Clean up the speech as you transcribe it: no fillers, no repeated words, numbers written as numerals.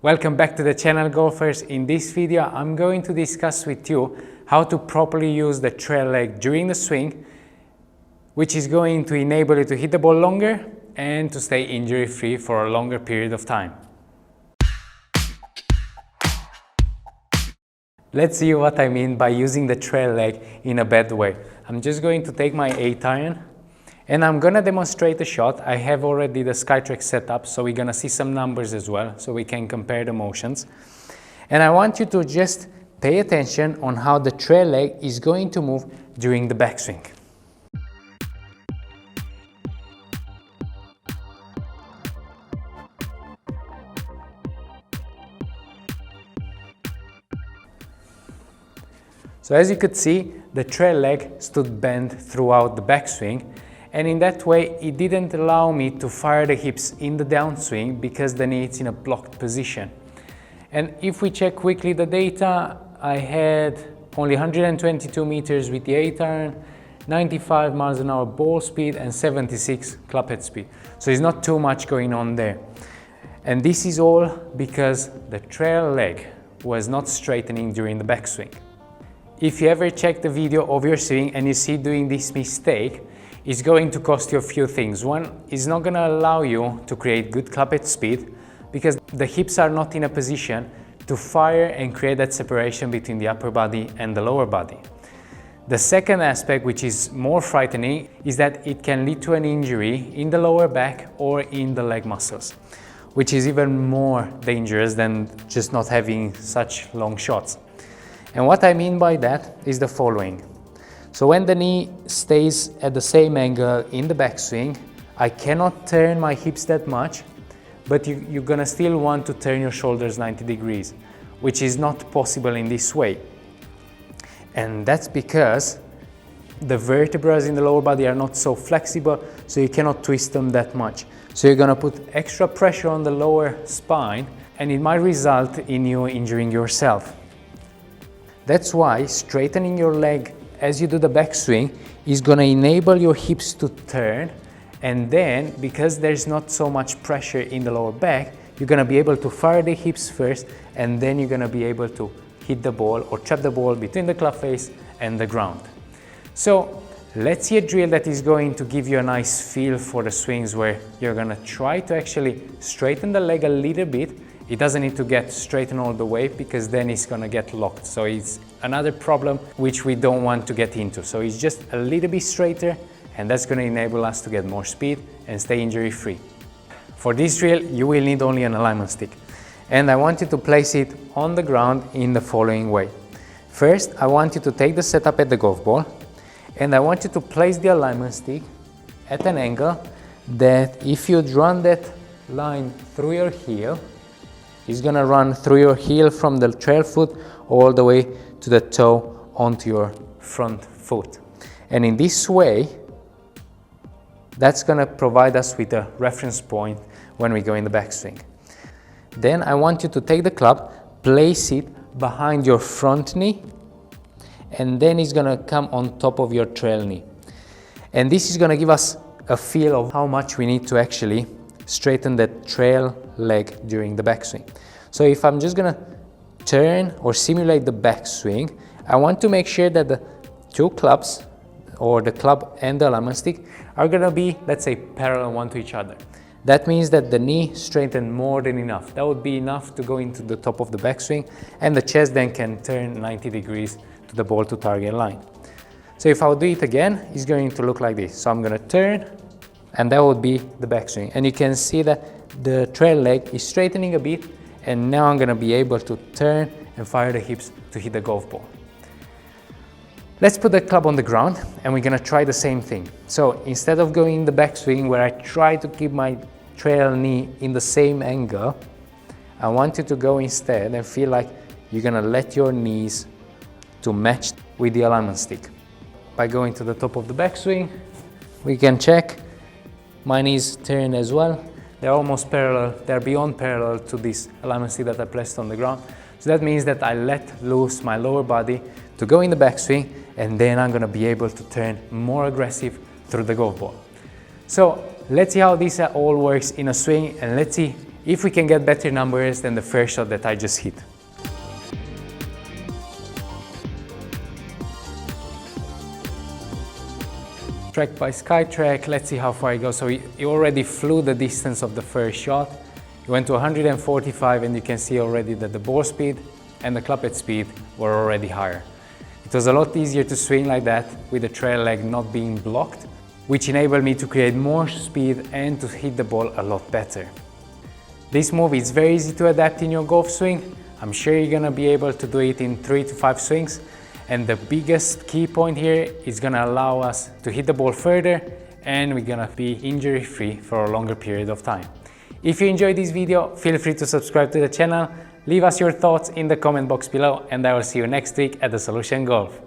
Welcome back to the channel, golfers. In this video I'm going to discuss with you how to properly use the trail leg during the swing, which is going to enable you to hit the ball longer and to stay injury free for a longer period of time. Let's see what I mean by using the trail leg in a bad way. I'm just going to take my 8-iron and I'm gonna demonstrate a shot. I have already the SkyTrack set up, so we're gonna see some numbers as well, so we can compare the motions. And I want you to just pay attention on how the trail leg is going to move during the backswing. So as you could see, the trail leg stood bent throughout the backswing, and in that way it didn't allow me to fire the hips in the downswing because the knee is in a blocked position. And if we check quickly the data, I had only 122 meters with the 8-iron, 95 miles an hour ball speed and 76 clubhead speed. So there's not too much going on there. And this is all because the trail leg was not straightening during the backswing. If you ever check the video of your swing and you see doing this mistake, it's going to cost you a few things. One, it's not going to allow you to create good clubhead speed because the hips are not in a position to fire and create that separation between the upper body and the lower body. The second aspect, which is more frightening, is that it can lead to an injury in the lower back or in the leg muscles, which is even more dangerous than just not having such long shots. And what I mean by that is the following. So when the knee stays at the same angle in the backswing, I cannot turn my hips that much, but you're gonna still want to turn your shoulders 90 degrees, which is not possible in this way. And that's because the vertebrae in the lower body are not so flexible, so you cannot twist them that much. So you're gonna put extra pressure on the lower spine, and it might result in you injuring yourself. That's why straightening your leg as you do the backswing is going to enable your hips to turn, and then because there's not so much pressure in the lower back, you're going to be able to fire the hips first, and then you're going to be able to hit the ball or trap the ball between the club face and the ground. So let's see a drill that is going to give you a nice feel for the swings where you're going to try to actually straighten the leg a little bit. It doesn't need to get straightened all the way because then it's going to get locked. So it's another problem which we don't want to get into. So it's just a little bit straighter, and that's going to enable us to get more speed and stay injury free. For this drill, you will need only an alignment stick. And I want you to place it on the ground in the following way. First, I want you to take the setup at the golf ball, and I want you to place the alignment stick at an angle that if you run that line through your heel, it's going to run through your heel from the trail foot all the way to the toe onto your front foot. And in this way, that's going to provide us with a reference point when we go in the backswing. Then I want you to take the club, place it behind your front knee, and then it's going to come on top of your trail knee. And this is going to give us a feel of how much we need to actually straighten that trail leg during the backswing. So if I'm just gonna turn or simulate the backswing, I want to make sure that the two clubs, or the club and the alignment stick, are gonna be, let's say, parallel one to each other. That means that the knee straightened more than enough. That would be enough to go into the top of the backswing, and the chest then can turn 90 degrees to the ball to target line. So if I'll do it again, it's going to look like this. So I'm gonna turn, and that would be the backswing. And you can see that the trail leg is straightening a bit, and now I'm going to be able to turn and fire the hips to hit the golf ball. Let's put the club on the ground, and we're going to try the same thing. So instead of going in the backswing where I try to keep my trail knee in the same angle, I want you to go instead and feel like you're going to let your knees to match with the alignment stick. By going to the top of the backswing, we can check my knees turn as well. They're almost parallel, they're beyond parallel to this alignment stick that I placed on the ground. So that means that I let loose my lower body to go in the backswing, and then I'm gonna be able to turn more aggressive through the golf ball. So let's see how this all works in a swing, and let's see if we can get better numbers than the first shot that I just hit. Track by SkyTrack, let's see how far he goes. So he already flew the distance of the first shot. He went to 145 and you can see already that the ball speed and the club head speed were already higher. It was a lot easier to swing like that with the trail leg not being blocked, which enabled me to create more speed and to hit the ball a lot better. This move is very easy to adapt in your golf swing. I'm sure you're gonna be able to do it in 3 to 5 swings. And the biggest key point here is gonna allow us to hit the ball further, and we're gonna be injury-free for a longer period of time. If you enjoyed this video, feel free to subscribe to the channel, leave us your thoughts in the comment box below, and I will see you next week at The Solution Golf.